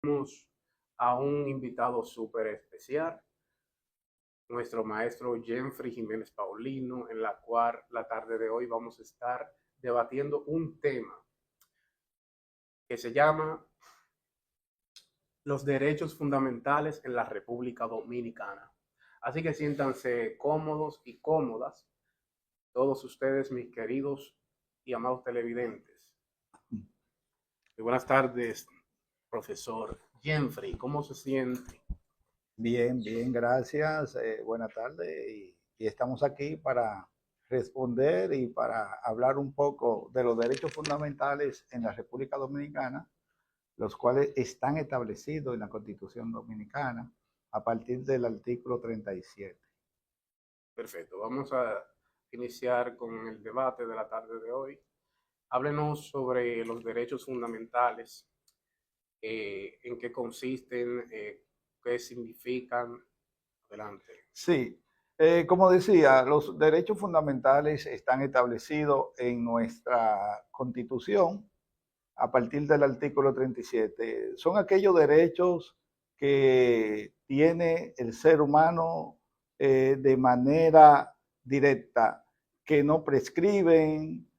Tenemos a un invitado súper especial, nuestro maestro Jeffrey Jiménez Paulino, en la cual la tarde de hoy vamos a estar debatiendo un tema que se llama los derechos fundamentales en la República Dominicana. Así que siéntanse cómodos y cómodas, todos ustedes, mis queridos y amados televidentes. Y buenas tardes, profesor Jeffrey, ¿cómo se siente? Bien, bien, gracias. Buenas tardes. Y estamos aquí para responder y para hablar un poco de los derechos fundamentales en la República Dominicana, los cuales están establecidos en la Constitución Dominicana a partir del artículo 37. Perfecto, vamos a iniciar con el debate de la tarde de hoy. Háblenos sobre los derechos fundamentales, en qué consisten, qué significan. Adelante. Sí, como decía, los derechos fundamentales están establecidos en nuestra Constitución a partir del artículo 37. Son aquellos derechos que tiene el ser humano de manera directa, que no prescriben,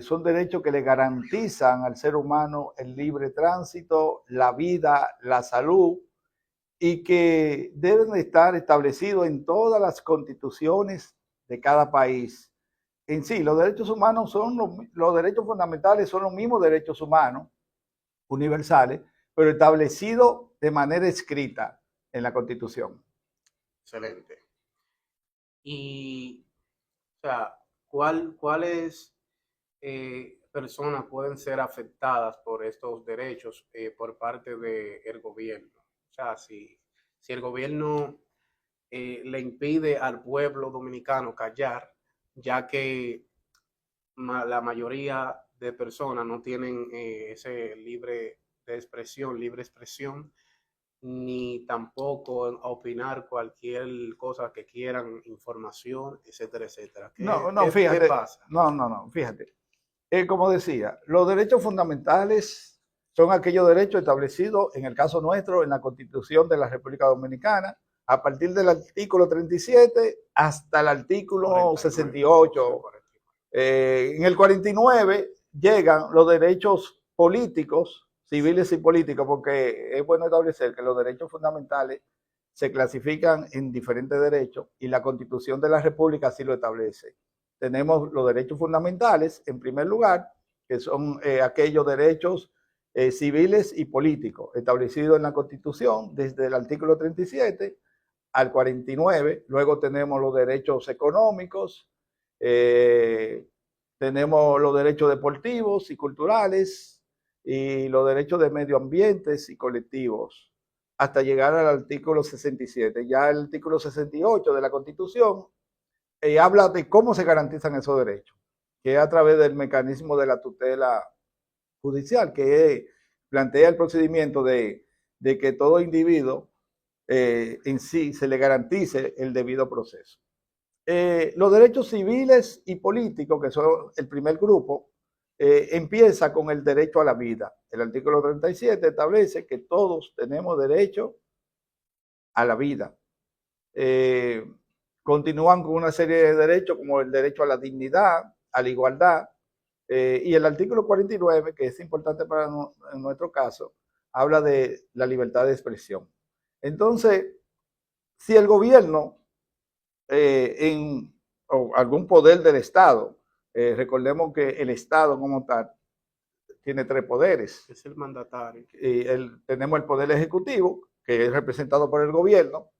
son derechos que le garantizan al ser humano el libre tránsito, la vida, la salud, y que deben estar establecidos en todas las constituciones de cada país. En sí, los derechos humanos son los derechos fundamentales, son los mismos derechos humanos universales, pero establecidos de manera escrita en la Constitución. Excelente. Y, o sea, ¿cuáles personas pueden ser afectadas por estos derechos por parte del gobierno? O sea, si el gobierno le impide al pueblo dominicano callar, ya que la mayoría de personas no tienen ese libre expresión, ni tampoco opinar cualquier cosa que quieran, información, etcétera, etcétera. No, ¿Qué, no, qué, qué fíjate, pasa? no, fíjate. Como decía, los derechos fundamentales son aquellos derechos establecidos, en el caso nuestro, en la Constitución de la República Dominicana, a partir del artículo 37 hasta el artículo 68. En el 49 llegan los derechos políticos, civiles y políticos, porque es bueno establecer que los derechos fundamentales se clasifican en diferentes derechos y la Constitución de la República así lo establece. Tenemos los derechos fundamentales, en primer lugar, que son aquellos derechos civiles y políticos establecidos en la Constitución desde el artículo 37 al 49. Luego tenemos los derechos económicos, tenemos los derechos deportivos y culturales y los derechos de medio ambiente y colectivos, hasta llegar al artículo 67. Ya el artículo 68 de la Constitución habla de cómo se garantizan esos derechos, que es a través del mecanismo de la tutela judicial, que plantea el procedimiento de que todo individuo en sí se le garantice el debido proceso. Los derechos civiles y políticos, que son el primer grupo, empieza con el derecho a la vida. El artículo 37 establece que todos tenemos derecho a la vida. Continúan con una serie de derechos como el derecho a la dignidad, a la igualdad, y el artículo 49, que es importante para en nuestro caso, habla de la libertad de expresión. Entonces, si el gobierno o algún poder del Estado, recordemos que el Estado como tal tiene tres poderes. Es el mandatario. Tenemos el poder ejecutivo, que es representado por el gobierno.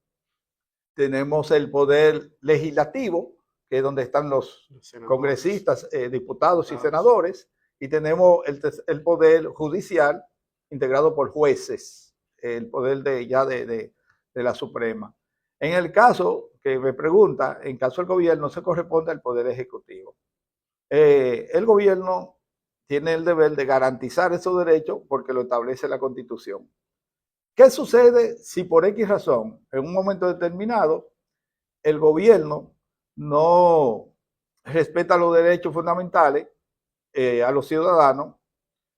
Tenemos el poder legislativo, que es donde están los congresistas, diputados y senadores. Y tenemos el poder judicial, integrado por jueces, el poder de la Suprema. En el caso que me pregunta, en caso del gobierno, se corresponde al poder ejecutivo. El gobierno tiene el deber de garantizar esos derechos porque lo establece la Constitución. ¿Qué sucede si por X razón, en un momento determinado, el gobierno no respeta los derechos fundamentales a los ciudadanos?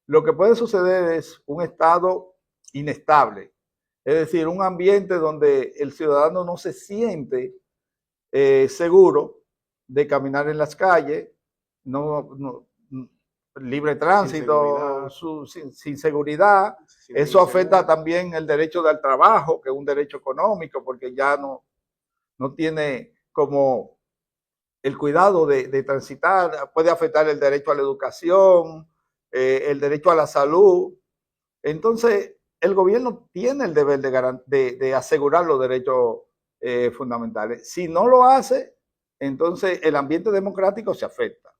Lo que puede suceder es un estado inestable. Es decir, un ambiente donde el ciudadano no se siente seguro de caminar en las calles, libre tránsito, sin seguridad. Eso afecta también el derecho al trabajo, que es un derecho económico, porque ya no tiene como el cuidado de transitar, puede afectar el derecho a la educación, el derecho a la salud. Entonces, el gobierno tiene el deber de asegurar los derechos fundamentales. Si no lo hace, entonces el ambiente democrático se afecta.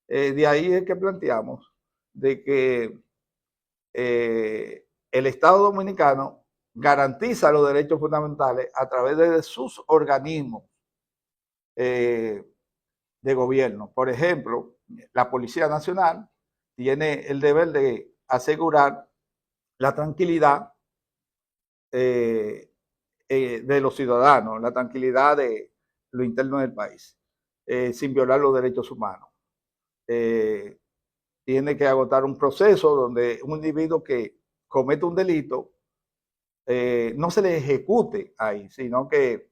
De ahí es que planteamos de que el Estado Dominicano garantiza los derechos fundamentales a través de sus organismos de gobierno. Por ejemplo, la Policía Nacional tiene el deber de asegurar la tranquilidad de los ciudadanos, la tranquilidad de lo interno del país, sin violar los derechos humanos. Tiene que agotar un proceso donde un individuo que comete un delito no se le ejecute ahí, sino que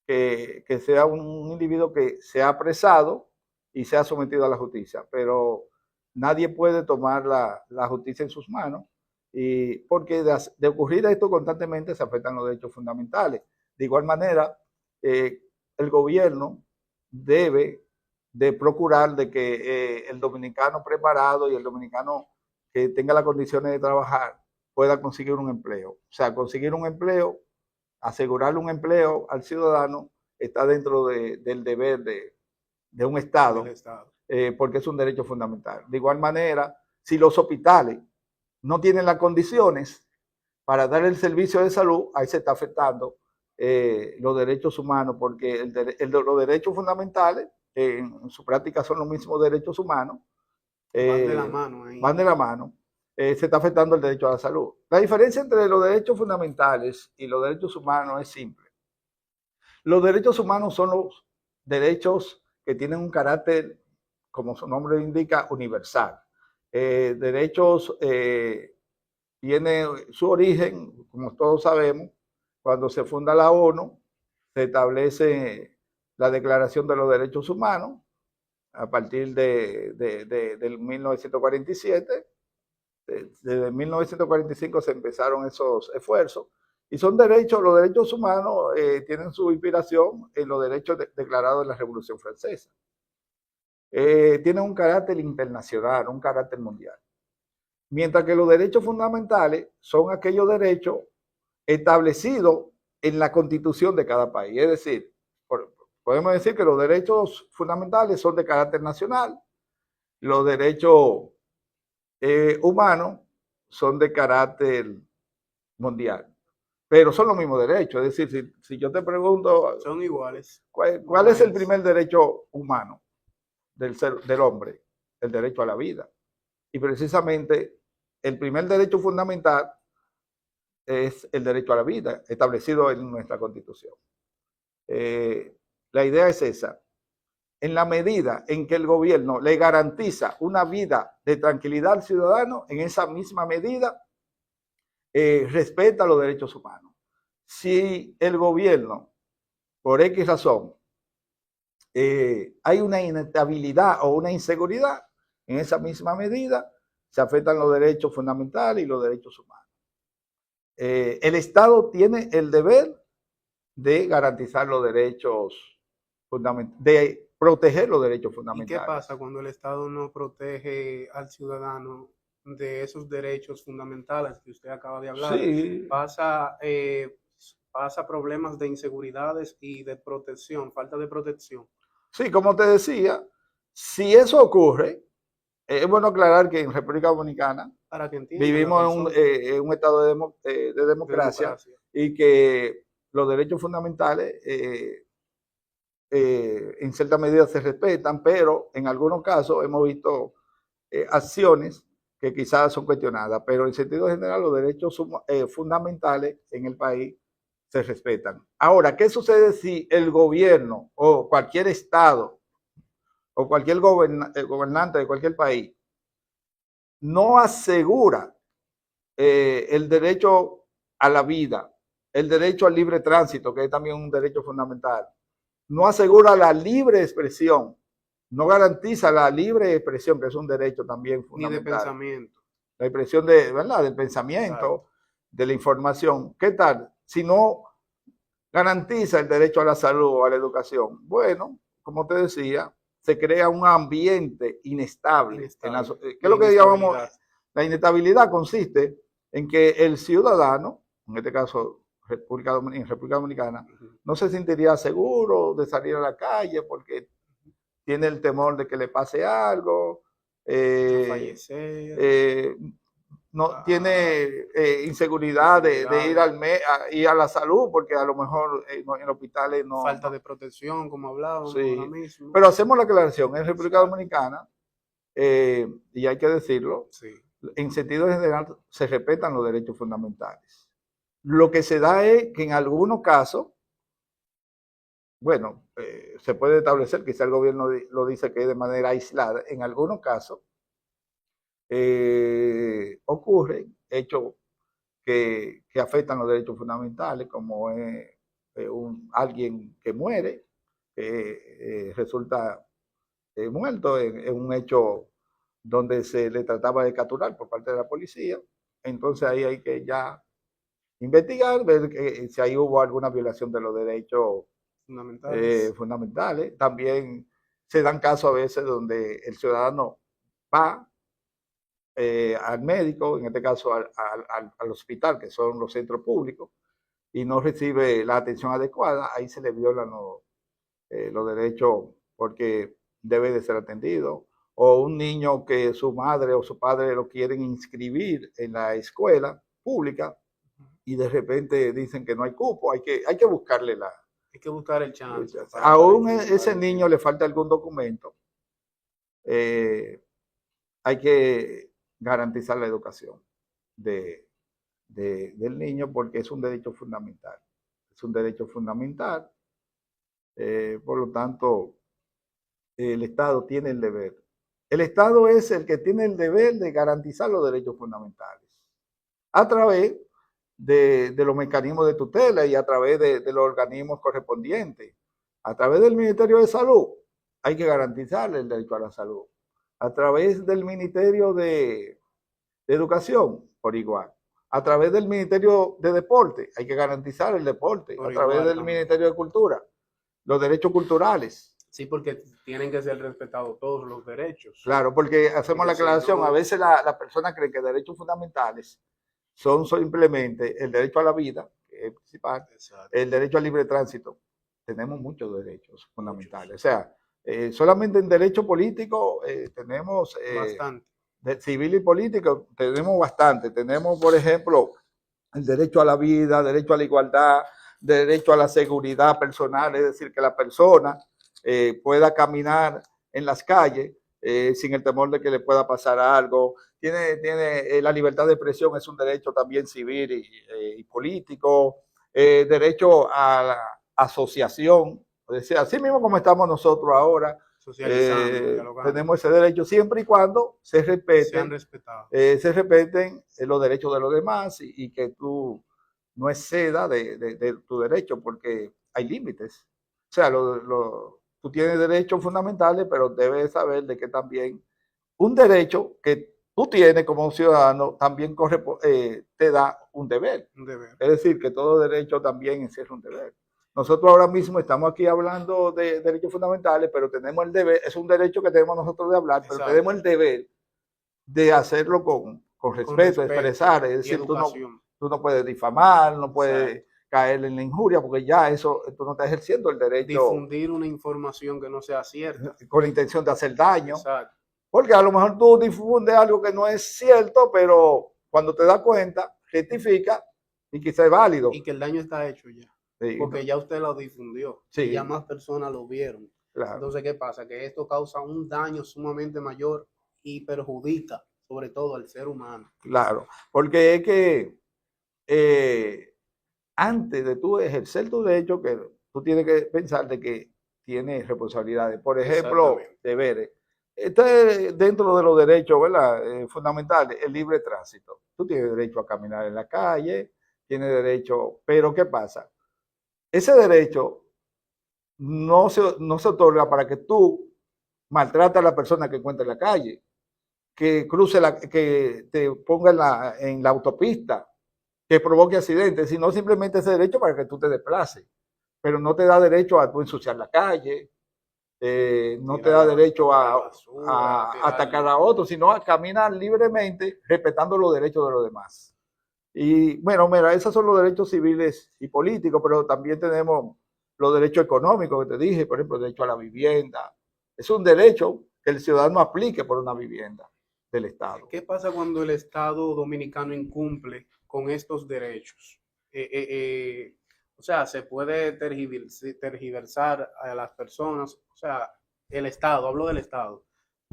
sea un individuo que sea apresado y sea sometido a la justicia. Pero nadie puede tomar la justicia en sus manos, y porque de ocurrir esto constantemente se afectan los derechos fundamentales. De igual manera, el gobierno debe de procurar de que el dominicano preparado y el dominicano que tenga las condiciones de trabajar pueda conseguir un empleo. O sea, conseguir un empleo, asegurarle un empleo al ciudadano está dentro del deber de un Estado, porque es un derecho fundamental. De igual manera, si los hospitales no tienen las condiciones para dar el servicio de salud, ahí se está afectando los derechos humanos, porque los derechos fundamentales en su práctica son los mismos derechos humanos. Van de la mano. Van de la mano. Se está afectando el derecho a la salud. La diferencia entre los derechos fundamentales y los derechos humanos es simple. Los derechos humanos son los derechos que tienen un carácter, como su nombre indica, universal. Derechos tiene su origen, como todos sabemos, cuando se funda la ONU, se establece la Declaración de los Derechos Humanos a partir del 1947. Desde 1945 se empezaron esos esfuerzos. Y son derechos, los derechos humanos tienen su inspiración en los derechos declarados en la Revolución Francesa. Tienen un carácter internacional, un carácter mundial. Mientras que los derechos fundamentales son aquellos derechos establecidos en la Constitución de cada país. Es decir, podemos decir que los derechos fundamentales son de carácter nacional, los derechos humanos son de carácter mundial, pero son los mismos derechos. Es decir, si yo te pregunto, son iguales. ¿Cuál es el primer derecho humano del hombre? El derecho a la vida. Y precisamente el primer derecho fundamental es el derecho a la vida, establecido en nuestra Constitución. La idea es esa. En la medida en que el gobierno le garantiza una vida de tranquilidad al ciudadano, en esa misma medida respeta los derechos humanos. Si el gobierno, por X razón, hay una inestabilidad o una inseguridad, en esa misma medida se afectan los derechos fundamentales y los derechos humanos. El Estado tiene el deber de garantizar los derechos fundamentales, de proteger los derechos fundamentales. ¿Y qué pasa cuando el Estado no protege al ciudadano de esos derechos fundamentales que usted acaba de hablar? Sí. Pasa problemas de inseguridades y de protección, falta de protección. Sí, como te decía, si eso ocurre, es bueno aclarar que en República Dominicana vivimos en un estado de democracia y que los derechos fundamentales en cierta medida se respetan, pero en algunos casos hemos visto acciones que quizás son cuestionadas, pero en sentido general los derechos fundamentales en el país se respetan. Ahora, ¿qué sucede si el gobierno o cualquier estado o cualquier gobernante de cualquier país no asegura el derecho a la vida, el derecho al libre tránsito, que es también un derecho fundamental, no asegura la libre expresión, no garantiza la libre expresión, que es un derecho también fundamental. Ni de pensamiento. La expresión de, ¿verdad? Del pensamiento, exacto, de la información. ¿Qué tal? Si no garantiza el derecho a la salud o a la educación, bueno, como te decía, se crea un ambiente inestable. ¿Qué es lo que llamamos? La inestabilidad consiste en que el ciudadano, en este caso en República Dominicana, no se sentiría seguro de salir a la calle porque tiene el temor de que le pase algo, fallecer, no tiene inseguridad de ir a la salud, porque a lo mejor en hospitales no. Falta de protección, como hablábamos sí, ahora mismo. Pero hacemos la aclaración, en República Dominicana, y hay que decirlo, sí, en sentido general se respetan los derechos fundamentales. Lo que se da es que en algunos casos, bueno, se puede establecer, quizá el gobierno lo dice que es de manera aislada, en algunos casos ocurren hechos que afectan los derechos fundamentales, como es alguien que muere, que resulta muerto en un hecho donde se le trataba de capturar por parte de la policía. Entonces ahí hay que ya investigar, ver si ahí hubo alguna violación de los derechos fundamentales. También se dan casos a veces donde el ciudadano va al médico, en este caso al hospital, que son los centros públicos, y no recibe la atención adecuada, ahí se le violan los derechos porque debe de ser atendido. O un niño que su madre o su padre lo quieren inscribir en la escuela pública y de repente dicen que no hay cupo, hay que buscarle hay que buscar el chance. Aún ese niño le falta algún documento. Hay que garantizar la educación del niño porque es un derecho fundamental. Es un derecho fundamental. Por lo tanto, el Estado tiene el deber. El Estado es el que tiene el deber de garantizar los derechos fundamentales a través de los mecanismos de tutela y a través de los organismos correspondientes. A través del Ministerio de Salud hay que garantizar el derecho a la salud. A través del Ministerio de Educación, por igual. A través del Ministerio de Deporte, hay que garantizar el deporte. A través del Ministerio de Cultura, los derechos culturales. Sí, porque tienen que ser respetados todos los derechos. Claro, porque hacemos la aclaración, a veces la persona cree que derechos fundamentales son simplemente el derecho a la vida, que es principal, el derecho al libre tránsito. Tenemos muchos derechos fundamentales. O sea, solamente en derecho político tenemos... bastante. De civil y político tenemos bastante. Tenemos, por ejemplo, el derecho a la vida, derecho a la igualdad, derecho a la seguridad personal, es decir, que la persona pueda caminar en las calles sin el temor de que le pueda pasar algo. Tiene la libertad de expresión, es un derecho también civil y político. Derecho a la asociación, es decir, así mismo como estamos nosotros ahora. Tenemos ese derecho siempre y cuando se respeten, se respeten los derechos de los demás y que tú no excedas de tu derecho porque hay límites. O sea, tú tienes derechos fundamentales, pero debes saber de que también un derecho que tú tienes como un ciudadano también te da un deber. Es decir, que todo derecho también encierra un deber. Nosotros ahora mismo estamos aquí hablando de derechos fundamentales, pero tenemos el deber, es un derecho que tenemos nosotros de hablar, pero tenemos el deber de hacerlo con respeto, expresar. Es decir, tú no puedes difamar, no puedes caer en la injuria, porque ya eso, tú no estás ejerciendo el derecho. Difundir una información que no sea cierta. Con la intención de hacer daño. Exacto. Porque a lo mejor tú difundes algo que no es cierto, pero cuando te das cuenta, rectifica y quizá es válido. Y que el daño está hecho ya. Sí, porque ya usted lo difundió, sí, y ya más personas lo vieron. Claro. Entonces, ¿qué pasa? Que esto causa un daño sumamente mayor y perjudica sobre todo al ser humano. Claro, porque es que antes de tú ejercer tu derecho, que tú tienes que pensar de que tienes responsabilidades. Por ejemplo, deberes. Este es dentro de los derechos, ¿verdad? Fundamentales, el libre tránsito. Tú tienes derecho a caminar en la calle, tienes derecho, pero ¿qué pasa? Ese derecho no se otorga para que tú maltrates a la persona que encuentra en la calle, que cruce que te ponga en la autopista, que provoque accidentes, sino simplemente ese derecho para que tú te desplaces. Pero no te da derecho a tú ensuciar la calle, no te da derecho tirar a, basura, atacar a otros, sino a caminar libremente respetando los derechos de los demás. Y bueno, mira, esos son los derechos civiles y políticos, pero también tenemos los derechos económicos que te dije, por ejemplo, el derecho a la vivienda. Es un derecho que el ciudadano aplique por una vivienda del Estado. ¿Qué pasa cuando el Estado dominicano incumple con estos derechos? O sea, se puede tergiversar a las personas, o sea, el Estado, hablo del Estado,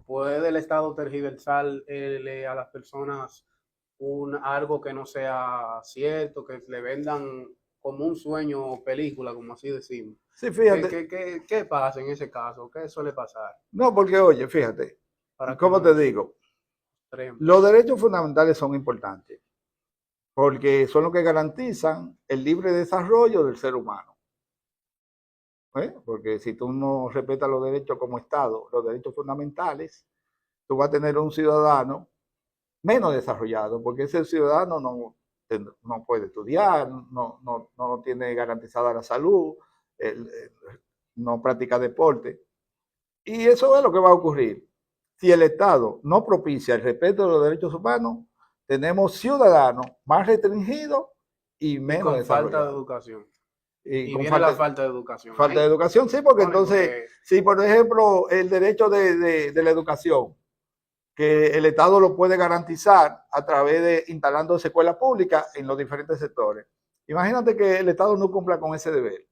¿puede el Estado tergiversar a las personas algo que no sea cierto, que le vendan como un sueño o película, como así decimos? Sí, ¿Qué, fíjate. qué, qué, qué pasa en ese caso? ¿Qué suele pasar? No, porque oye, fíjate, Para que ¿cómo te nos digo? extremos. Los derechos fundamentales son importantes porque son los que garantizan el libre desarrollo del ser humano. Porque si tú no respetas los derechos como Estado, los derechos fundamentales, tú vas a tener un ciudadano menos desarrollado, porque ese ciudadano no puede estudiar, no tiene garantizada la salud, no practica deporte. Y eso es lo que va a ocurrir. Si el Estado no propicia el respeto de los derechos humanos, tenemos ciudadanos más restringidos y Y menos con falta de desarrollados. educación. Y Y con viene la falta, falta de educación falta de ahí. educación, sí, porque Tony, entonces, porque si por ejemplo el derecho de la educación, que el Estado lo puede garantizar a través de instalando escuelas públicas en los diferentes sectores. Imagínate que el Estado no cumpla con ese deber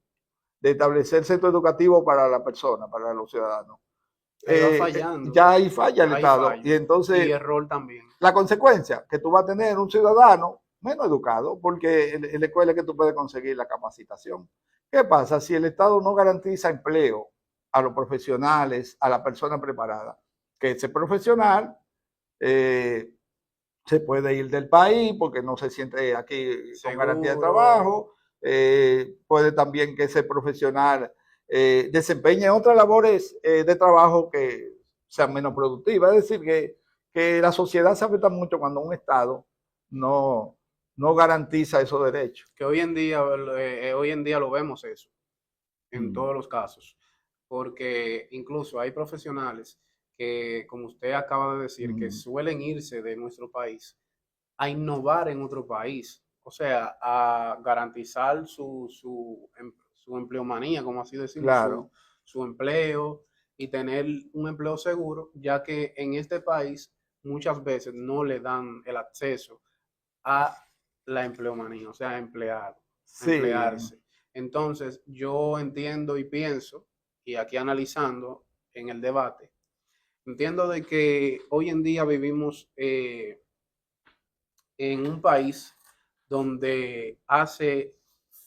de establecer centro educativo para la persona, para los ciudadanos. ahí va fallando. Ya ahí falla el Hay Estado. Y fallo. Y entonces, error también. la consecuencia, que tú vas a tener un ciudadano menos educado, porque en la escuela es que tú puedes conseguir la capacitación. ¿Qué pasa si el Estado no garantiza empleo a los profesionales, a la persona preparada? Que ese profesional eh, se puede ir del país porque no se siente aquí con garantía de Seguro. trabajo, puede también que ese profesional desempeñe otras labores de trabajo que sean menos productivas. Es decir, que la sociedad se afecta mucho cuando un Estado no, no garantiza esos derechos. Que hoy en día lo vemos eso, en Mm. todos los casos. Porque incluso hay profesionales que, como usted acaba de decir, que Mm. suelen irse de nuestro país a innovar en otro país, o sea, a garantizar su empleomanía, como así decimos, Claro. su empleo y tener un empleo seguro, ya que en este país muchas veces no le dan el acceso a la empleomanía, o sea, a Sí. emplearse. Entonces, yo entiendo y pienso, y aquí analizando en el debate, entiendo de que hoy en día vivimos en un país donde hace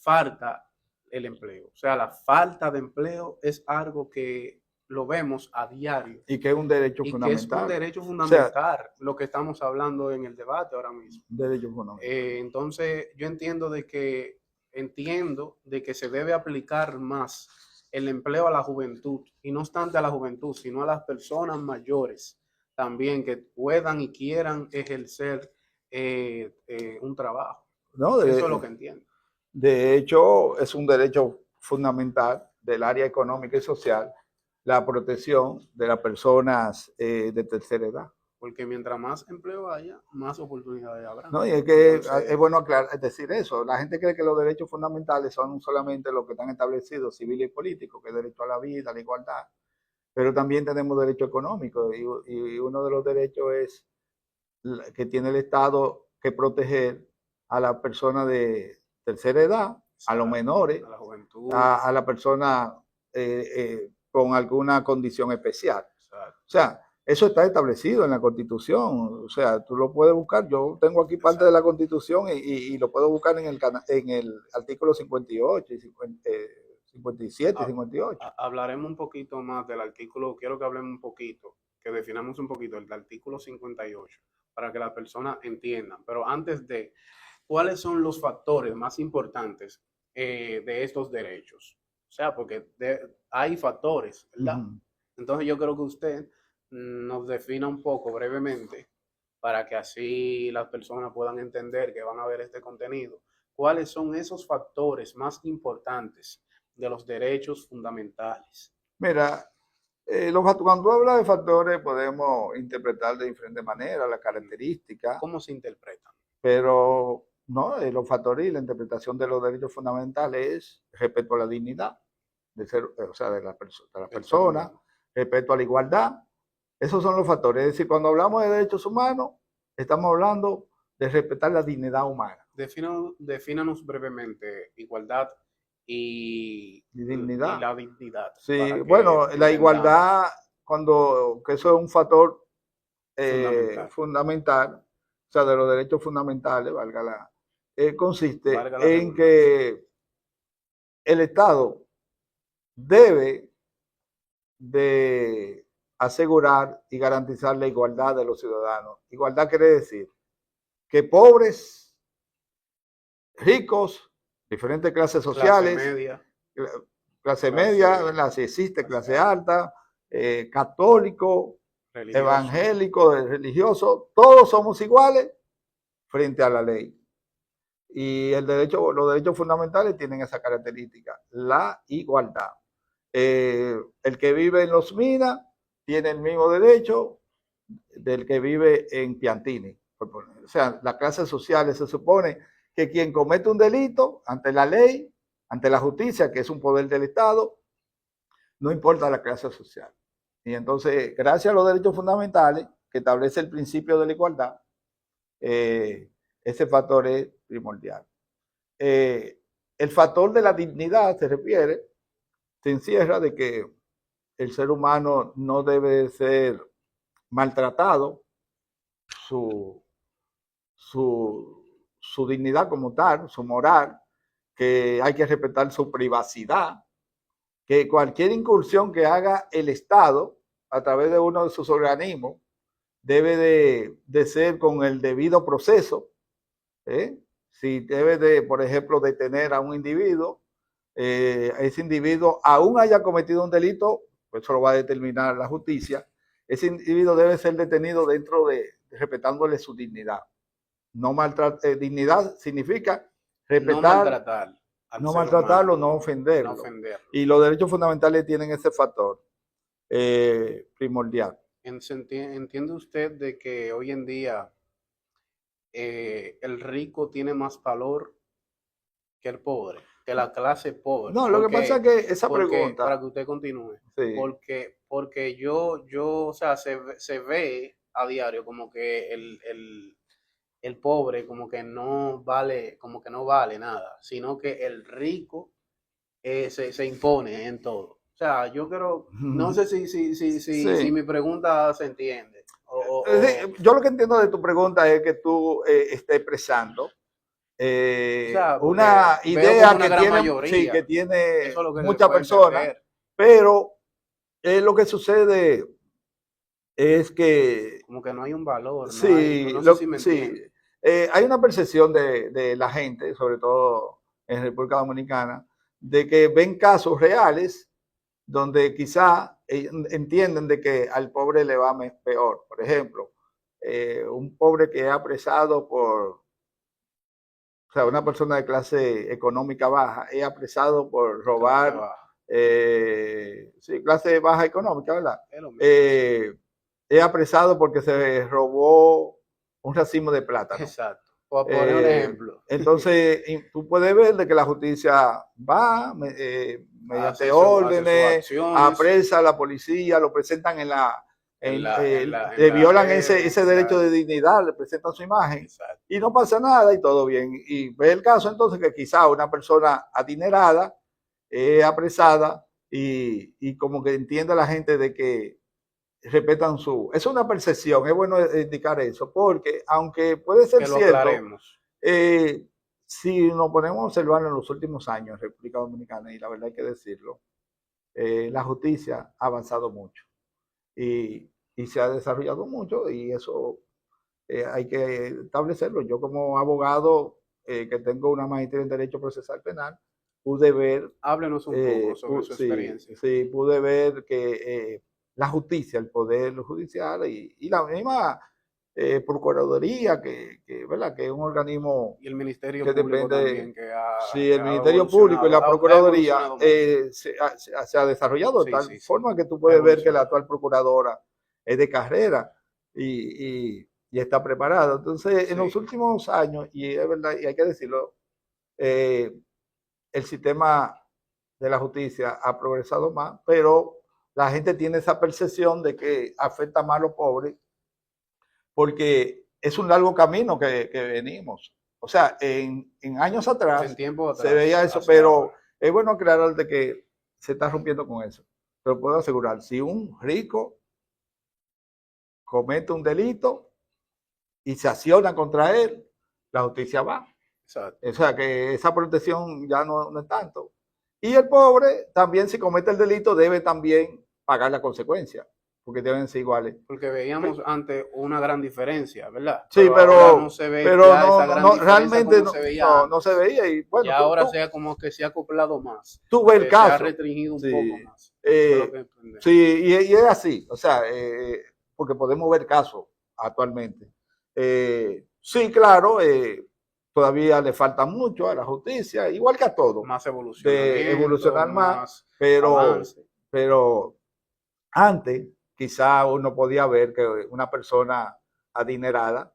falta el empleo. O sea, la falta de empleo es algo que lo vemos a diario Y que es un derecho y que es un fundamental. derecho O sea, fundamental lo que estamos hablando en el debate ahora mismo. derecho fundamental. Entonces, yo entiendo de que se debe aplicar más el empleo a la juventud, y no obstante a la juventud, sino a las personas mayores también que puedan y quieran ejercer un trabajo. ¿No? Eso es lo que entiendo. De hecho, es un derecho fundamental del área económica y social la protección de las personas de tercera edad. Porque mientras más empleo haya, más oportunidades habrá. ¿No? Y es que es Entonces, bueno decir eso. La gente cree que los derechos fundamentales son solamente los que están establecidos civiles y políticos, que es derecho a la vida, a la igualdad. Pero también tenemos derecho económico y uno de los derechos es que tiene el Estado que proteger a las personas de tercera edad, a los menores, a la juventud, a la persona con alguna condición especial. exacto, O sea, eso está establecido en la Constitución. O sea, tú lo puedes buscar. Yo tengo aquí parte de la exacto. Constitución y lo puedo buscar en el artículo 58 y 57 y 58. Hablaremos un poquito más del artículo, quiero que hablemos un poquito, que definamos un poquito el artículo 58 para que las personas entiendan. Pero antes de, ¿cuáles son los factores más importantes de estos derechos? O sea, porque hay factores, ¿verdad? Ujú. Entonces yo creo que usted nos defina un poco brevemente para que así las personas puedan entender que van a ver este contenido. ¿Cuáles son esos factores más importantes de los derechos fundamentales? Mira, cuando tú hablas de factores podemos interpretar de diferentes maneras las características, ¿Cómo se interpretan? pero no, los factores y la interpretación de los derechos fundamentales es respeto a la dignidad de ser, o sea, de la El ser persona, humano. respeto a la igualdad. Esos son los factores. Es decir, cuando hablamos de derechos humanos, estamos hablando de respetar la dignidad humana. Defínanos brevemente igualdad Y y dignidad. la dignidad Sí, para que bueno, la entendamos. igualdad, que eso es un factor Fundamental. fundamental, o sea, de los derechos fundamentales, consiste Valga la en redundancia. que el Estado debe de asegurar y garantizar la igualdad de los ciudadanos. Igualdad quiere decir que pobres, ricos, diferentes clases Clase sociales, media, clase media, clase, ¿verdad? Si existe clase clase alta, alta, católico, religioso. evangélico, religioso, todos somos iguales frente a la ley. Y los derechos fundamentales tienen esa característica, la igualdad. El que vive en Los Minas tiene el mismo derecho del que vive en Piantini. O sea, las clases sociales se supone que quien comete un delito ante la ley, ante la justicia, que es un poder del Estado, no importa la clase social. Y entonces, gracias a los derechos fundamentales que establece el principio de la igualdad, ese factor es primordial. El factor de la dignidad se encierra de que el ser humano no debe ser maltratado, su, su dignidad como tal, su moral, que hay que respetar su privacidad, que cualquier incursión que haga el Estado a través de uno de sus organismos debe de ser con el debido proceso. Si debe de, por ejemplo, detener a un individuo, ese individuo aún haya cometido un delito, pues eso lo va a determinar la justicia, ese individuo debe ser detenido respetándole su dignidad. No dignidad significa No respetar, maltratar al no ser maltratarlo, no humano, no ofenderlo. ofenderlo. Y los derechos fundamentales tienen ese factor primordial. ¿Entiende usted de que hoy en día el rico tiene más valor que el pobre, que la clase pobre? No, lo que pasa es que esa Porque para pregunta, que usted continúe, sí. porque o sea, se ve a diario como que el pobre como que no vale nada, sino que el rico se impone en todo. O sea, yo creo, no sé si Sí. mi pregunta se entiende. Yo lo que entiendo de tu pregunta es que tú estés expresando O sea, porque una veo como idea una que gran tiene, sí, que mayoría. tiene Eso es lo que se muchas puede personas, entender. pero lo que sucede es que Como que no hay un valor, sí, no sé si me sí, entiende. hay una percepción de la gente, sobre todo en República Dominicana, de que ven casos reales donde quizá entienden de que al pobre le va peor. Por ejemplo, un pobre que es apresado o sea, una persona de clase económica baja es apresado por Clase robar, baja. sí, clase baja económica, ¿verdad? Es lo mismo. Eh, es apresado porque se robó un racimo de plátano. Exacto. Por poner un ejemplo. Entonces, tú puedes ver de que la justicia va mediante Hace sus órdenes, acciones apresa a la policía, lo presentan en le las violan redes, ese derecho de dignidad, le presentan su imagen exacto. y no pasa nada y todo bien. Y ve el caso entonces que quizá una persona adinerada apresada y como que entiende a la gente de que respetan es una percepción, es bueno indicar eso, porque aunque puede ser Que lo cierto, aclaremos. si nos ponemos a observar en los últimos años en República Dominicana, y la verdad hay que decirlo, la justicia ha avanzado mucho. Y y se ha desarrollado mucho y eso hay que establecerlo. Yo como abogado que tengo una maestría en Derecho Procesal Penal, pude ver, Háblenos un poco sobre su sí, experiencia. sí, pude ver que la justicia, el poder judicial y la misma Procuraduría, ¿verdad? Que es un organismo Y el Ministerio que Público depende, también, sí, el ha Ministerio Público y evolucionado, la ha Procuraduría evolucionado mucho. se ha desarrollado de Sí, tal sí, sí, forma que tú ha puedes ver que la evolucionado. actual procuradora es de carrera y está preparada. Entonces, en los Sí, últimos años, y es verdad, y hay que decirlo, eh, el sistema de la justicia ha progresado más, pero la gente tiene esa percepción de que afecta más a los pobres porque es un largo camino que venimos. O sea, en años en atrás tiempo se veía atrás, eso, hacia pero ahora. es bueno aclarar de que se está rompiendo con eso. Pero puedo asegurar, si un rico comete un delito y se acciona contra él, la justicia va. Exacto. O sea, que esa protección ya no es tanto. Y el pobre también, si comete el delito, debe también pagar la consecuencia, porque deben ser iguales. Porque veíamos antes una gran diferencia, ¿verdad? Sí, Pero ahora no se ve pero ya esa gran diferencia realmente como se veía no se antes. veía. Y bueno, Ya ahora se ha como que se ha acoplado más, tú ves el se ha caso. restringido un poco Sí, más. Eso es lo eh, que entendemos. sí y es así. O sea, porque podemos ver casos actualmente. Sí, claro, todavía le falta mucho a la justicia, igual que a todo, Más de evolucionamiento, evolucionar más, más pero, avance. pero antes quizá uno podía ver que una persona adinerada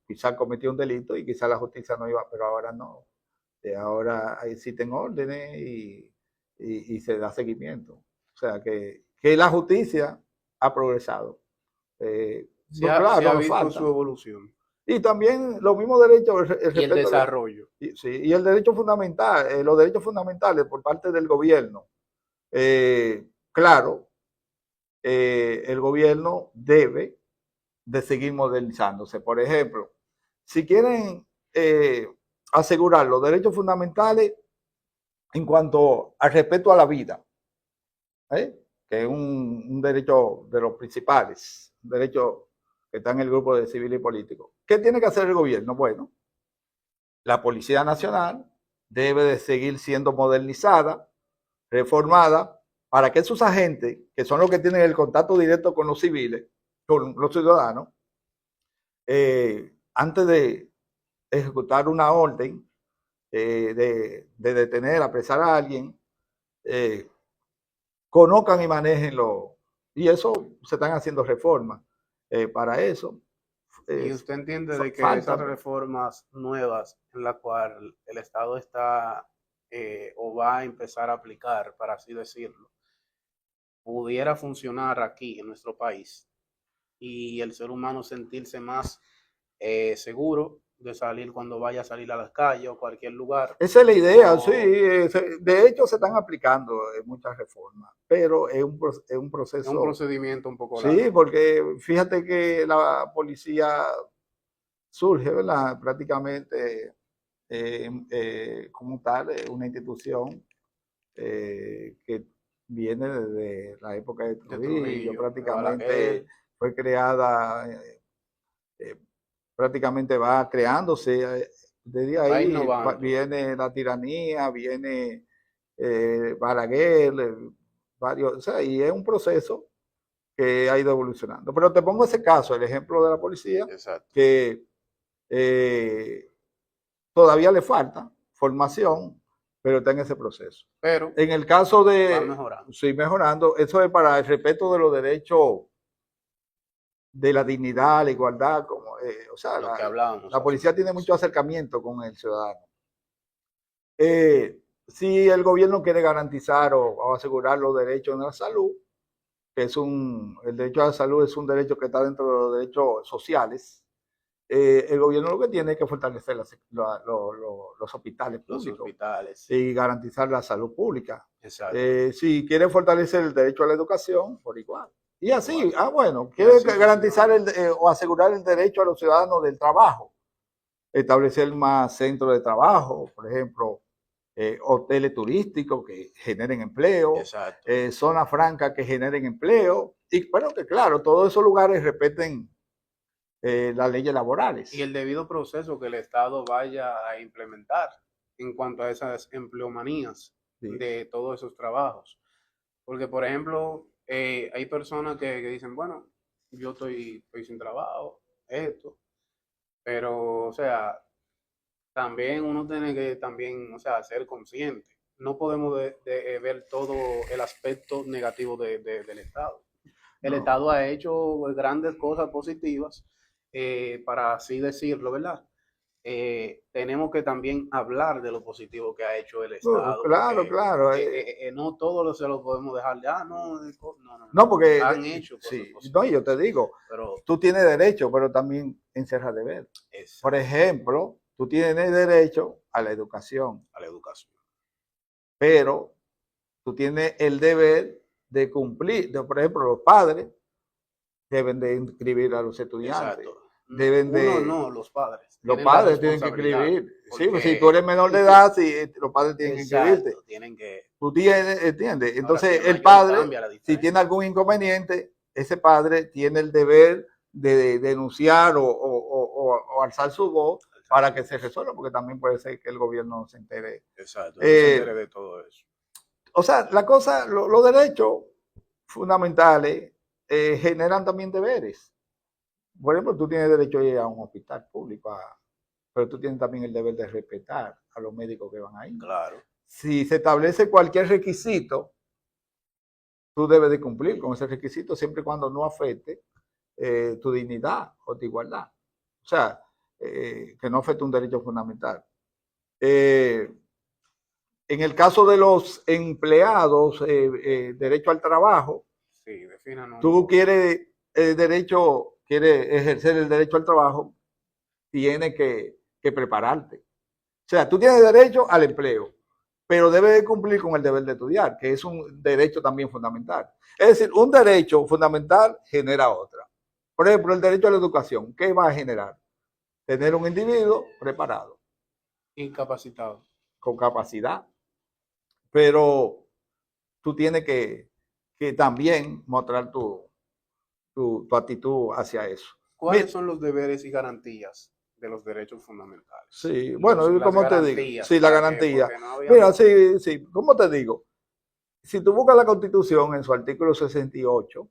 quizá cometió un delito y quizá la justicia no iba, pero ahora no. Ahora existen órdenes y se da seguimiento. O sea que la justicia ha progresado. Se Claro, ha nos visto su faltan. evolución Y también los mismos derechos, el y el respeto, desarrollo. sí, y el derecho fundamental, los derechos fundamentales por parte del gobierno. Claro, el gobierno debe de seguir modernizándose. Por ejemplo, si quieren asegurar los derechos fundamentales en cuanto al respeto a la vida, que es un derecho de los principales, un derecho que está en el grupo de civil y político. ¿Qué tiene que hacer el gobierno? Bueno, la Policía Nacional debe de seguir siendo modernizada, reformada, para que esos agentes, que son los que tienen el contacto directo con los civiles, con los ciudadanos, antes de ejecutar una orden de detener, apresar a alguien, eh, conozcan y manejenlo. Y eso se están haciendo reformas para eso. Y usted entiende de que esas Falta. reformas nuevas en la cual el Estado está o va a empezar a aplicar, para así decirlo, pudiera funcionar aquí en nuestro país y el ser humano sentirse más seguro de salir cuando vaya a salir a las calles o cualquier lugar. Esa es la idea, sí. No, De hecho, se están aplicando muchas reformas, pero es un es un proceso. procedimiento un poco Sí, largo. porque fíjate que la policía surge, ¿verdad? Prácticamente como tal, una institución que viene desde la época de De Trujillo, Trujillo, de prácticamente Balaguer, fue creada, prácticamente va creándose. Desde va ahí innovando. viene la tiranía, viene Balaguer, varios, o sea, y es un proceso que ha ido evolucionando. Pero te pongo ese caso, el ejemplo de la policía, Exacto. que todavía le falta formación, pero está en ese proceso. Pero En el caso va de, mejorando. sí, mejorando, eso es para el respeto de los derechos de la dignidad, la igualdad, como, o sea, Lo que hablábamos la hace un policía tiene mucho inicio. acercamiento con el ciudadano. Si el gobierno quiere garantizar o asegurar los derechos de la salud, que el derecho a la salud es un derecho que está dentro de los derechos sociales, el gobierno lo que tiene es que fortalecer los hospitales Los públicos hospitales. y garantizar la salud pública. Exacto. Si quiere fortalecer el derecho a la educación, por igual. Y así, Igual. bueno, Y quiere así garantizar sucesivamente. o asegurar el derecho a los ciudadanos del trabajo, establecer más centros de trabajo, por ejemplo, hoteles turísticos que generen empleo, Exacto. zonas francas que generen empleo, y bueno, que claro, todos esos lugares respeten las leyes laborales. Y el debido proceso que el Estado vaya a implementar en cuanto a esas empleomanías Sí. de todos esos trabajos. Porque, por ejemplo, hay personas que dicen, bueno, yo estoy sin trabajo, esto, pero, o sea, también uno tiene que también, o sea, ser consciente. No podemos ver todo el aspecto negativo del Estado. El No, Estado ha hecho grandes cosas positivas, para así decirlo, ¿verdad? Tenemos que también hablar de lo positivo que ha hecho el Estado, claro, porque claro. no todo se lo podemos dejar de, no, No, porque han hecho cosas sí, no, yo te positivas, digo, pero tú tienes derecho, pero también encierra deber. Por exacto, ejemplo, tú tienes derecho a la educación, a la educación. pero tú tienes el deber de cumplir. Por ejemplo, los padres deben de inscribir a los estudiantes, Exacto. deben Uno de, no, los padres los tienen la padres tienen que responsabilidad, inscribir. Sí, pues si tú porque eres menor de edad, sí, los padres tienen que inscribirte. exacto, tienen que, Tú tienes, ¿entiendes? ahora sí, Entonces, a el mayor padre, cambia la si tiene diferencia. algún inconveniente, ese padre tiene el deber de denunciar o alzar su voz para que se resuelva, porque también puede ser que el gobierno se entere. Exacto, no se entere Eh, de todo eso. o sea, la cosa, los derechos fundamentales generan también deberes. Por ejemplo, tú tienes derecho a ir a un hospital público, pero tú tienes también el deber de respetar a los médicos que van ahí. Claro. Si se establece cualquier requisito, tú debes de cumplir con ese requisito siempre y cuando no afecte tu dignidad o tu igualdad. O sea, que no afecte un derecho fundamental. En el caso de los empleados, derecho al trabajo, Sí, defínanos un tú poco. quieres ejercer el derecho al trabajo, tienes que prepararte. O sea, tú tienes derecho al empleo, pero debes de cumplir con el deber de estudiar, que es un derecho también fundamental. Es decir, un derecho fundamental genera otra. Por ejemplo, el derecho a la educación, ¿qué va a generar? Tener un individuo preparado, Incapacitado. con capacidad, pero tú tienes que también mostrar tu actitud hacia eso. ¿Cuáles Mira, son los deberes y garantías de los derechos fundamentales? sí, bueno, Las como te digo, garantías, sí, la para que, garantía. porque no habíamos, Mira, sí, sí, ¿cómo te digo? Si tú buscas la Constitución en su artículo 68,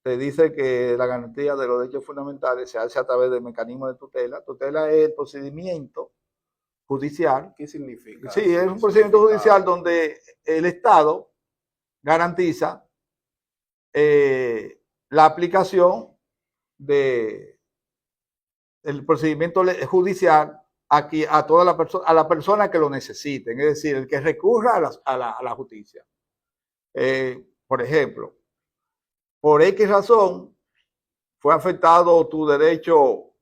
te dice que la garantía de los derechos fundamentales se hace a través del mecanismo de tutela. Tutela es el procedimiento judicial. ¿qué significa Sí, es así, un procedimiento judicial simplificado? donde el Estado garantiza la aplicación de el procedimiento judicial aquí a toda la persona que lo necesiten, es decir, el que recurra a la justicia. Por ejemplo, por X razón fue afectado tu derecho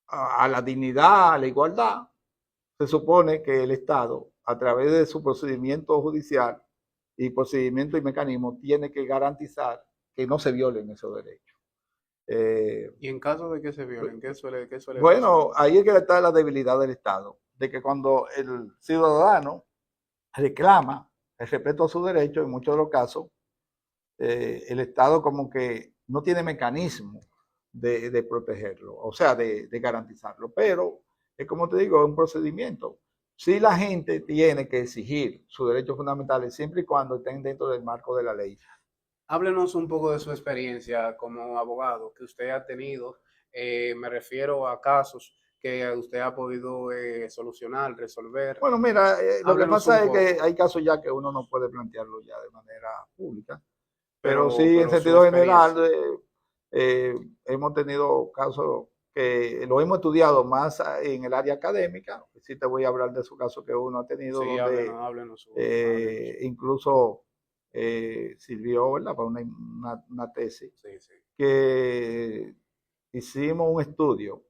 a la dignidad, a la igualdad, se supone que el Estado, a través de su procedimiento judicial y procedimiento y mecanismo, tiene que garantizar que no se violen esos derechos. Y en caso de que se violen, qué suele pasar? Bueno, ahí es que está la debilidad del Estado, de que cuando el ciudadano reclama el respeto a sus derechos, en muchos de los casos, el Estado como que no tiene mecanismo de protegerlo, o sea, de garantizarlo. Pero, es como te digo, es un procedimiento. Sí, la gente tiene que exigir sus derechos fundamentales siempre y cuando estén dentro del marco de la ley. Háblenos un poco de su experiencia como abogado que usted ha tenido. Me refiero a casos que usted ha podido solucionar, resolver. Bueno, mira, lo que Háblenos un pasa es que poco, hay casos ya que uno no puede plantearlo ya de manera pública, pero sí, en pero su sentido general, experiencia. hemos tenido casos que lo hemos estudiado más en el área académica. Sí te voy a hablar de esos casos que uno ha tenido Sí, donde háblenos. incluso sirvió, ¿verdad?, para una tesis, Sí, sí. que hicimos un estudio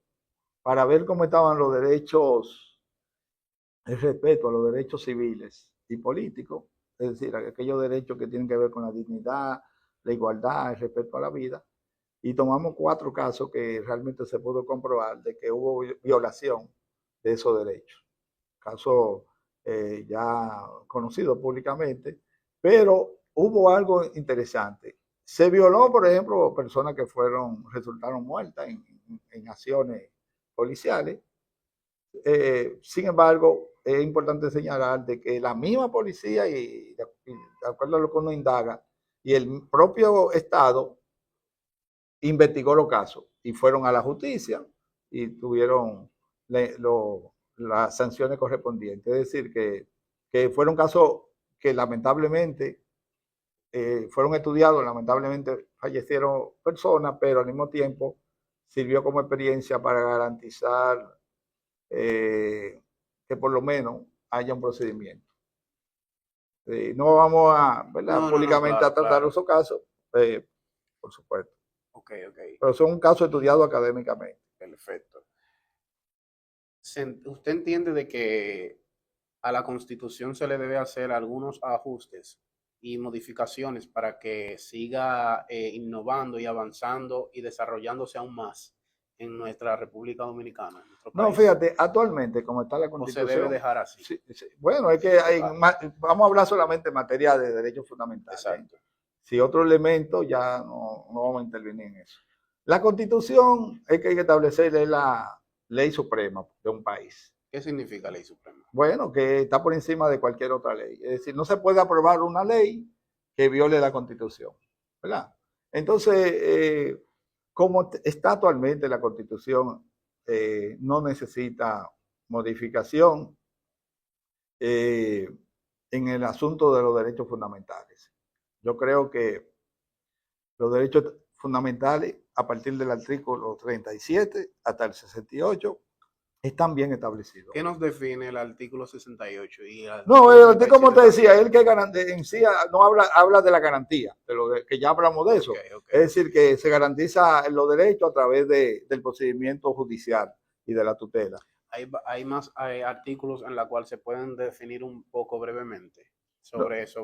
para ver cómo estaban los derechos, el respeto a los derechos civiles y políticos, es decir, aquellos derechos que tienen que ver con la dignidad, la igualdad, el respeto a la vida, y tomamos 4 casos que realmente se pudo comprobar de que hubo violación de esos derechos. Casos ya conocido públicamente, pero hubo algo interesante. Se violó, por ejemplo, personas que resultaron muertas en acciones policiales. Sin embargo, es importante señalar de que la misma policía, y de acuerdo a lo que uno indaga, y el propio Estado investigó los casos y fueron a la justicia y tuvieron las sanciones correspondientes. Es decir, que fueron casos que lamentablemente fueron estudiados, lamentablemente fallecieron personas, pero al mismo tiempo sirvió como experiencia para garantizar que por lo menos haya un procedimiento. No vamos a, ¿verdad? No, Públicamente claro, a tratar claro. esos casos, por supuesto. Ok. Pero son casos estudiados académicamente. Perfecto. ¿Usted entiende de que a la Constitución se le debe hacer algunos ajustes y modificaciones para que siga innovando y avanzando y desarrollándose aún más en nuestra República Dominicana, en nuestro No, país? fíjate, actualmente, como está la ¿O se debe Constitución, dejar así? sí, bueno, es que Sin tocar. vamos a hablar solamente en materia de derechos fundamentales. Exacto. Si otro elemento, ya no vamos a intervenir en eso. La Constitución es que hay que establecer la ley suprema de un país. ¿Qué significa ley suprema? Bueno, que está por encima de cualquier otra ley. Es decir, no se puede aprobar una ley que viole la Constitución, ¿verdad? Entonces, como está actualmente la Constitución, no necesita modificación en el asunto de los derechos fundamentales. Yo creo que los derechos fundamentales, a partir del artículo 37 hasta el 68, están bien establecidos. ¿Qué nos define el artículo 68? No, el artículo, como te decía, el que en sí no habla de la garantía, que ya hablamos de eso. Okay. Es decir, que se garantiza los derechos a través del procedimiento judicial y de la tutela. Hay más artículos en los cuales se pueden definir un poco brevemente sobre eso.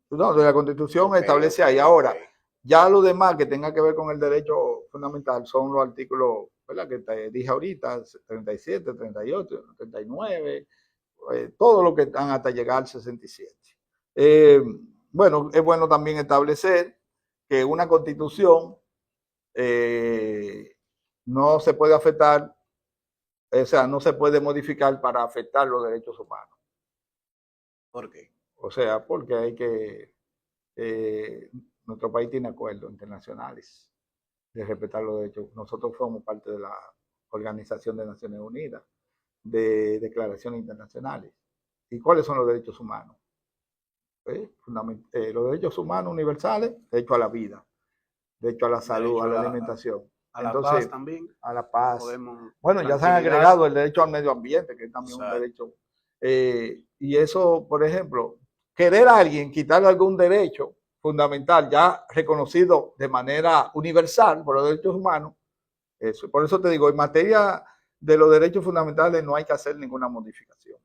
No, de la Constitución establece ahí. Ahora, ya lo demás que tenga que ver con el derecho fundamental son los artículos, ¿verdad?, que te dije ahorita, 37, 38, 39, todo lo que están hasta llegar al 67. Bueno, es bueno también establecer que una Constitución no se puede afectar, o sea, no se puede modificar para afectar los derechos humanos. ¿Por qué? O sea, porque hay que, nuestro país tiene acuerdos internacionales de respetar los derechos. Nosotros formamos parte de la Organización de Naciones Unidas, de declaraciones internacionales. ¿Y cuáles son los derechos humanos? Los derechos humanos universales, derecho a la vida, derecho a la salud, a la alimentación. A la paz también. A la paz. Bueno, ya se han agregado el derecho al medio ambiente, que es también un derecho. Y eso, por ejemplo, querer a alguien quitarle algún derecho fundamental ya reconocido de manera universal por los derechos humanos, por eso te digo, en materia de los derechos fundamentales no hay que hacer ninguna modificación.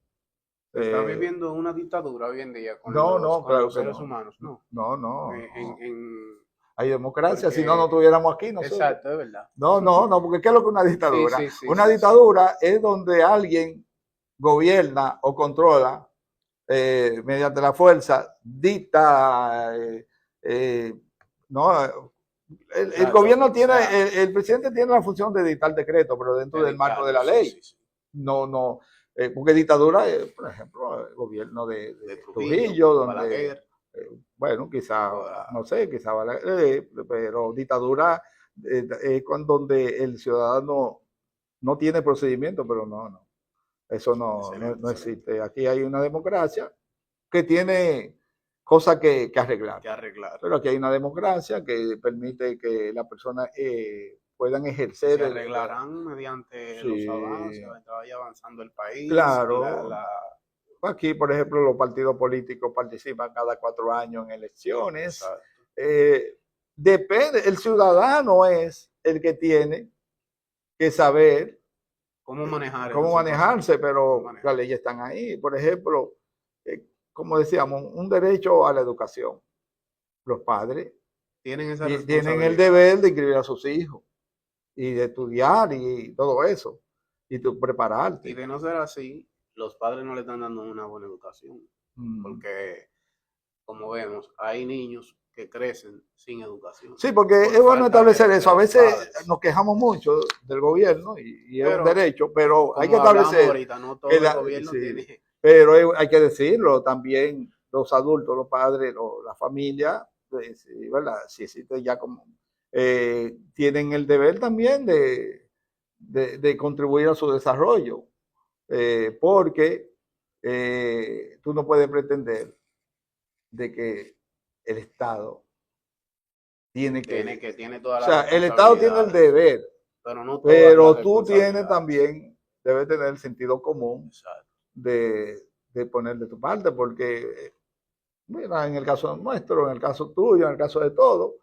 Está viviendo una dictadura hoy en día con los seres humanos, ¿no? No. Hay democracia, si no tuviéramos aquí nosotros. Exacto, es verdad. No, porque ¿qué es lo que es una dictadura? Sí, una dictadura es donde alguien gobierna o controla mediante la fuerza, dicta, no. El gobierno tiene, el presidente tiene la función de dictar decretos, pero dentro del marco de la ley. No, porque dictadura es, por ejemplo, el gobierno de Trujillo, donde, bueno, quizá, no sé, quizá, pero dictadura es donde el ciudadano no tiene procedimiento, pero no. Eso no existe. Aquí hay una democracia que tiene cosas que arreglar. Pero aquí hay una democracia que permite que las personas puedan ejercer. Se arreglarán mediante los avances, mientras vaya avanzando el país. Claro. Aquí, por ejemplo, los partidos políticos participan cada 4 años en elecciones. Depende, el ciudadano es el que tiene que saber cómo manejarse, pero las leyes están ahí. Por ejemplo, como decíamos, un derecho a la educación. Los padres tienen el deber de inscribir a sus hijos y de estudiar y todo eso, y tú prepararte. Y de no ser así, los padres no le están dando una buena educación, porque como vemos, hay niños que crecen sin educación. Sí, porque es bueno establecer eso. A veces nos quejamos mucho del gobierno y es un derecho, pero hay que establecer. Ahorita, no todo el gobierno tiene. Pero hay que decirlo también, los adultos, los padres, la familia, ¿verdad? Si existe ya como. Tienen el deber también de contribuir a su desarrollo, porque tú no puedes pretender de que el Estado tiene toda la, o sea, el Estado tiene el deber, pero tú tienes también, debes tener el sentido común de poner de tu parte, porque mira, en el caso nuestro, en el caso tuyo, en el caso de todos,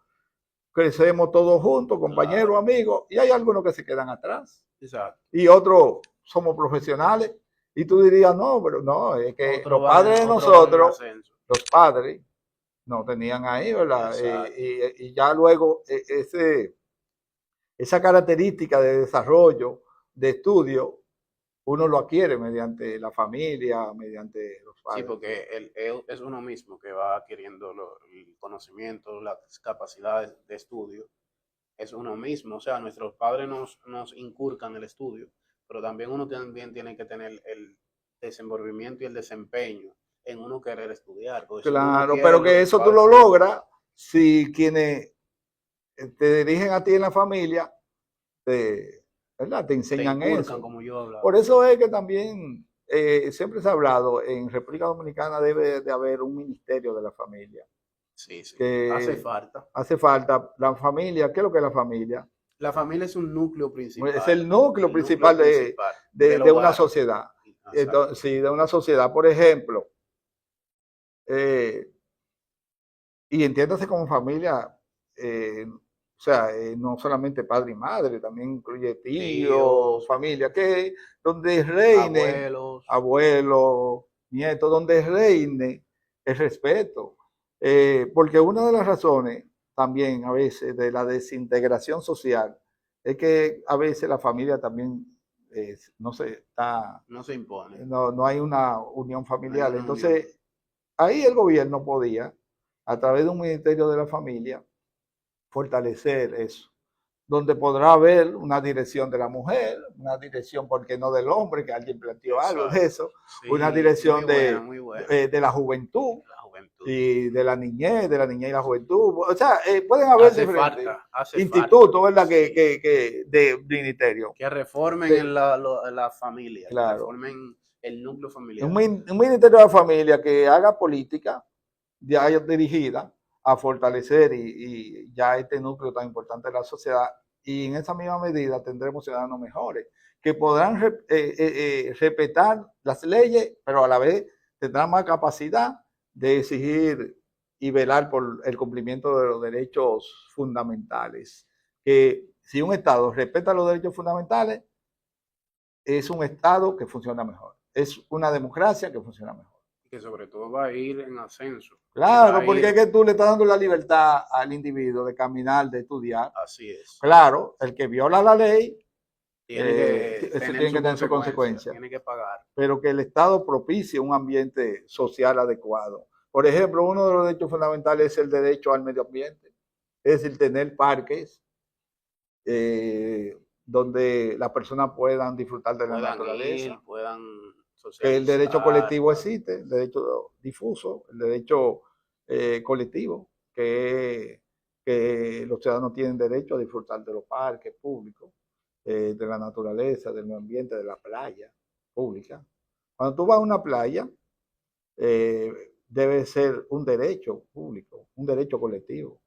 crecemos todos juntos, compañeros, amigos, y hay algunos que se quedan atrás. Exacto. Y otros somos profesionales. Y tú dirías, no, pero no, es que los padres de nosotros, los padres, no tenían ahí, ¿verdad? Y ya luego esa característica de desarrollo, de estudio, uno lo adquiere mediante la familia, mediante los padres. Sí, porque es uno mismo que va adquiriendo el conocimiento, las capacidades de estudio. Es uno mismo, o sea, nuestros padres nos inculcan el estudio, pero también uno también tiene que tener el desenvolvimiento y el desempeño en uno querer estudiar. Claro, pero que eso tú lo logras si quienes te dirigen a ti en la familia, ¿verdad? Te enseñan eso. Como yo hablaba. Por eso es que también siempre se ha hablado, en República Dominicana debe de haber un ministerio de la familia. Sí, sí. Que hace falta. Hace falta. La familia, ¿qué es lo que es la familia? La familia es un núcleo principal. Es el núcleo principal de una sociedad. Entonces, sí, de una sociedad. Por ejemplo, y entiéndase como familia, o sea, no solamente padre y madre, también incluye tíos, familia, que donde reine, abuelos, nietos, donde reine el respeto. Porque una de las razones también a veces de la desintegración social es que a veces la familia también no se impone. No hay una unión familiar. Entonces, ahí el gobierno podía, a través de un ministerio de la familia, fortalecer eso, donde podrá haber una dirección de la mujer, una dirección, ¿por qué no del hombre? Que alguien planteó algo de eso, sí, una dirección muy buena. De la juventud. Y de la niñez y la juventud. O sea, pueden haber diferentes institutos, ¿verdad? De ministerio. Que reformen la familia, claro. Que reformen el núcleo familiar. Un ministerio de la familia que haga política ya dirigida a fortalecer y ya este núcleo tan importante de la sociedad, y en esa misma medida tendremos ciudadanos mejores que podrán respetar las leyes, pero a la vez tendrán más capacidad de exigir y velar por el cumplimiento de los derechos fundamentales. Que si un Estado respeta los derechos fundamentales, es un Estado que funciona mejor, es una democracia que funciona mejor. Que sobre todo va a ir en ascenso. Claro, porque es que tú le estás dando la libertad al individuo de caminar, de estudiar. Así es. Claro, el que viola la ley tiene que tener su consecuencia. Tiene que pagar. Pero que el Estado propicie un ambiente social adecuado. Por ejemplo, uno de los derechos fundamentales es el derecho al medio ambiente. Es decir, tener parques donde las personas puedan disfrutar de la naturaleza. El derecho colectivo existe, el derecho difuso, el derecho colectivo, que los ciudadanos tienen derecho a disfrutar de los parques públicos, de la naturaleza, del medio ambiente, de la playa pública. Cuando tú vas a una playa, debe ser un derecho público, un derecho colectivo,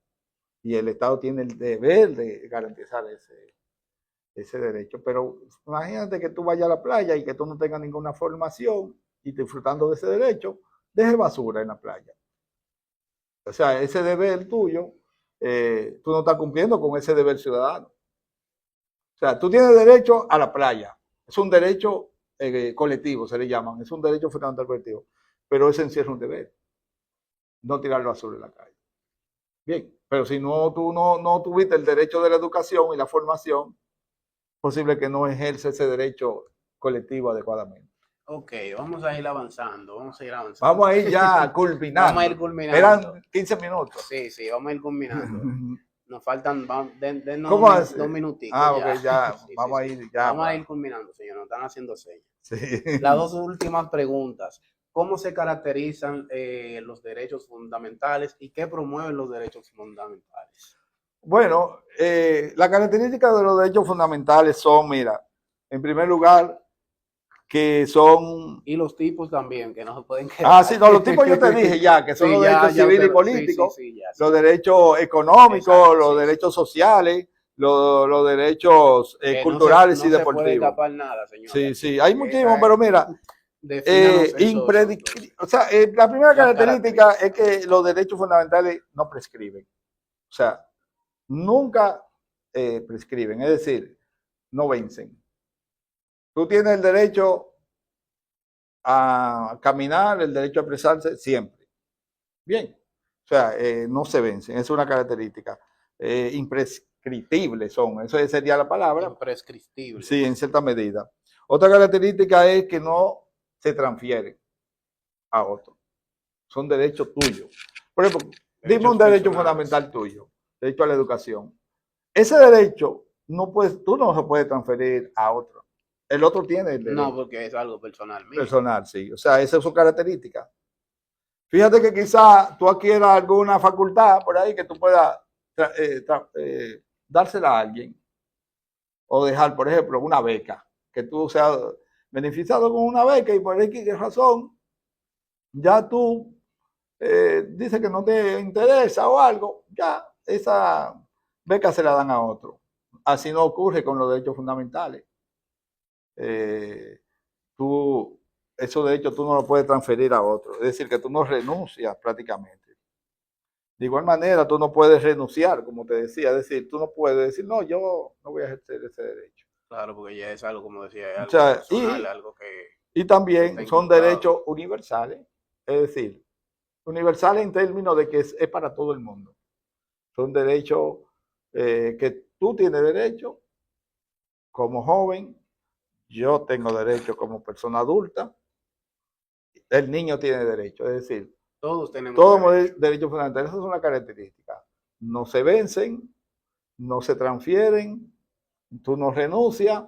y el Estado tiene el deber de garantizar ese derecho. Pero imagínate que tú vayas a la playa y que tú no tengas ninguna formación y disfrutando de ese derecho, deje basura en la playa. O sea, ese deber tuyo, tú no estás cumpliendo con ese deber ciudadano. O sea, tú tienes derecho a la playa. Es un derecho colectivo, se le llaman. Es un derecho fundamental colectivo. Pero ese encierra un deber. No tirar basura en la calle. Bien, pero si no, tú no tuviste el derecho de la educación y la formación, posible que no ejerce ese derecho colectivo adecuadamente. Ok, vamos a ir avanzando, vamos a ir avanzando. Vamos a ir ya culminando. Vamos a ir culminando. Eran 15 minutos. Sí, sí, vamos a ir culminando. Nos faltan, denos ¿Cómo hace? dos minutitos. Ah, ok, ya, Sí, vamos a sí. ir ya. Vamos a ir culminando, señor, nos están haciendo señas. Sí. Las dos últimas preguntas. ¿Cómo se caracterizan los derechos fundamentales y qué promueven los derechos fundamentales? Bueno, las características de los derechos fundamentales son, mira, en primer lugar, que son... Y los tipos también, que no se pueden quedar. Sí, no, los tipos yo te dije ya, que son Sí, los ya, derechos ya civiles y usted- políticos, sí, ya, los derechos económicos, Exacto, los sí, derechos sociales, los derechos Que culturales no y se puede deportivos. escapar nada, señor. Sí, sí, hay muchísimos, Esa pero mira, defínanos o sea, la primera Las característica es características. que los derechos fundamentales no prescriben. O sea, nunca prescriben, es decir, no vencen. Tú tienes el derecho a caminar, el derecho a expresarse siempre. Bien. O sea, no se vencen, es una característica. Imprescriptibles son, eso sería la palabra. Imprescriptibles. Sí, en cierta medida. Otra característica es que no se transfieren a otro. Son derechos tuyos. Por ejemplo, dime un derecho fundamental tuyo, derecho a la educación. Ese derecho tú no se puedes transferir a otro. El otro tiene el derecho. No, porque es algo personal mío. Personal, sí. O sea, esa es su característica. Fíjate que quizá tú adquieras alguna facultad por ahí que tú puedas dársela a alguien. O dejar, por ejemplo, una beca. Que tú seas beneficiado con una beca y por X razón ya tú dices que no te interesa o algo, ya esa beca se la dan a otro. Así no ocurre con los derechos fundamentales. Esos derechos tú no los puedes transferir a otro. Es decir, que tú no renuncias prácticamente. De igual manera, tú no puedes renunciar, como te decía. Es decir, tú no puedes decir, no, yo no voy a ejercer ese derecho. Claro, porque ya es algo, como decía, es algo O sea, personal, algo que... Y también está son inculcado. derechos universales. Es decir, universales en términos de que es para todo el mundo. Son derechos que tú tienes derecho como joven, yo tengo derecho como persona adulta, el niño tiene derecho, es decir, Todos tenemos derechos fundamentales. Esa es una característica. No se vencen, no se transfieren, tú no renuncias,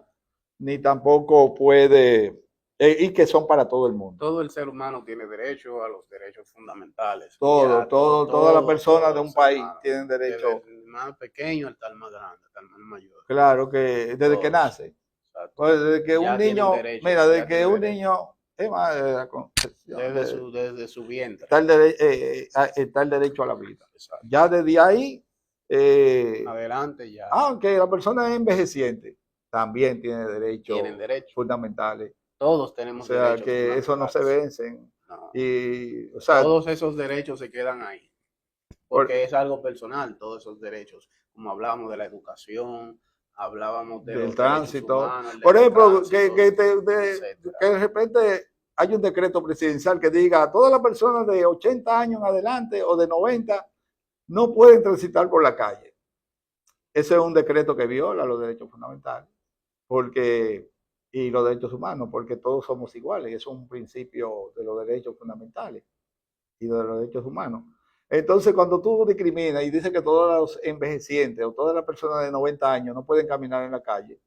ni tampoco puede, y que son para todo el mundo. Todo el ser humano tiene derecho a los derechos fundamentales. Todas las personas de un país tienen derecho. Desde el más pequeño hasta el más grande, hasta el más mayor. Claro que desde que nace. Pues desde que un niño, mira, desde que un niño, es más, desde su vientre. Está el derecho a la vida. Exacto. Ya desde ahí, adelante ya. Aunque la persona es envejeciente, también tiene derechos fundamentales. Todos tenemos derechos. O sea, que eso no se vencen. No. Y, o sea, todos esos derechos se quedan ahí. Porque es algo personal, todos esos derechos. Como hablábamos de la educación, hablábamos del tránsito. Humanos, por ejemplo, que de repente hay un decreto presidencial que diga todas las personas de 80 años en adelante o de 90 no pueden transitar por la calle. Ese es un decreto que viola los derechos fundamentales y los derechos humanos, porque todos somos iguales. Eso es un principio de los derechos fundamentales y de los derechos humanos. Entonces, cuando tú discriminas y dices que todos los envejecientes o todas las personas de 90 años no pueden caminar en la calle,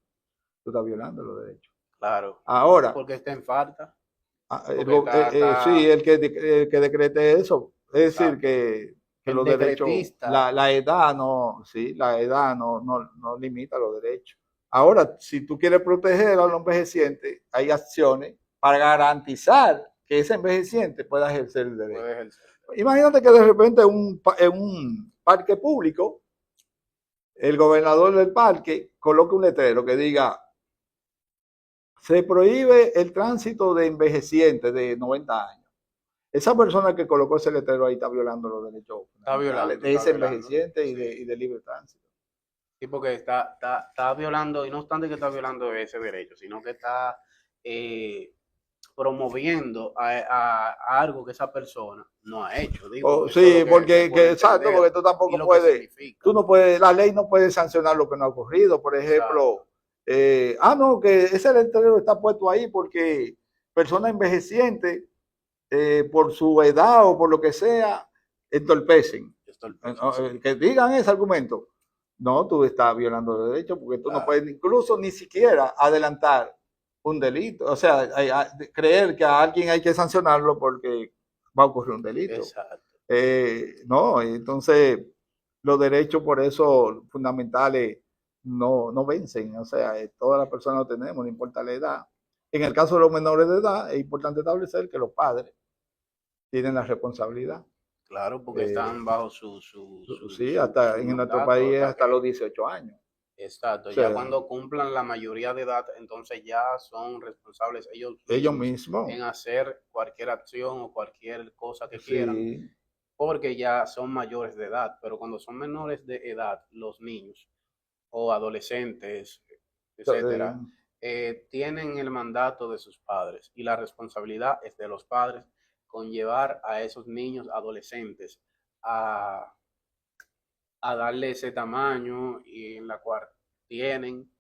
tú estás violando los derechos. Claro. Ahora. Porque está en falta. Sí, el que decrete eso. Es decir, que los derechos, la edad no limita los derechos. Ahora, si tú quieres proteger a los envejecientes, hay acciones para garantizar que ese envejeciente pueda ejercer el derecho. Imagínate que de repente en un parque público, el gobernador del parque coloque un letrero que diga: se prohíbe el tránsito de envejecientes de 90 años. Esa persona que colocó ese letrero ahí está violando los derechos de ese envejeciente y de libre tránsito. Sí, porque está violando, y no obstante que está violando ese derecho, sino que está promoviendo a algo que esa persona no ha hecho. Digo, sí, porque tú tampoco puedes, la ley no puede sancionar lo que no ha ocurrido. Por ejemplo, no, que ese letrero está puesto ahí porque personas envejecientes, por su edad o por lo que sea, entorpecen. Que digan ese argumento. No, tú estás violando los derechos porque tú no puedes incluso ni siquiera adelantar un delito. O sea, creer que a alguien hay que sancionarlo porque va a ocurrir un delito. Exacto. No, entonces los derechos por eso fundamentales no vencen. O sea, todas las personas lo tenemos, no importa la edad. En el caso de los menores de edad, es importante establecer que los padres tienen la responsabilidad. Claro, porque están bajo sí, hasta en nuestro país es hasta los 18 años. Exacto, o sea, ya cuando cumplan la mayoría de edad, entonces ya son responsables ellos mismos en hacer cualquier acción o cualquier cosa que quieran, porque ya son mayores de edad. Pero cuando son menores de edad, los niños o adolescentes, etcétera, tienen el mandato de sus padres y la responsabilidad es de los padres con llevar a esos niños adolescentes a darle ese tamaño y en la cual tienen,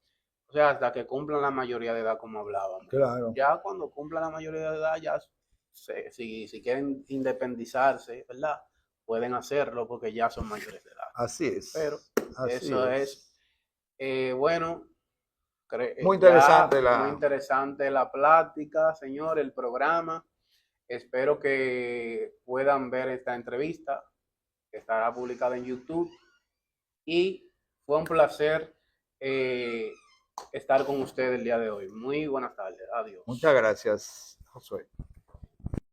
o sea, hasta que cumplan la mayoría de edad, como hablábamos. Claro. Ya cuando cumplan la mayoría de edad, ya si quieren independizarse, ¿verdad? Pueden hacerlo porque ya son mayores de edad. Así es. Pero eso es bueno. Muy interesante muy interesante la plática, señor, el programa. Espero que puedan ver esta entrevista, que estará publicada en YouTube. Y fue un placer estar con ustedes el día de hoy. Muy buenas tardes. Adiós. Muchas gracias, Josué.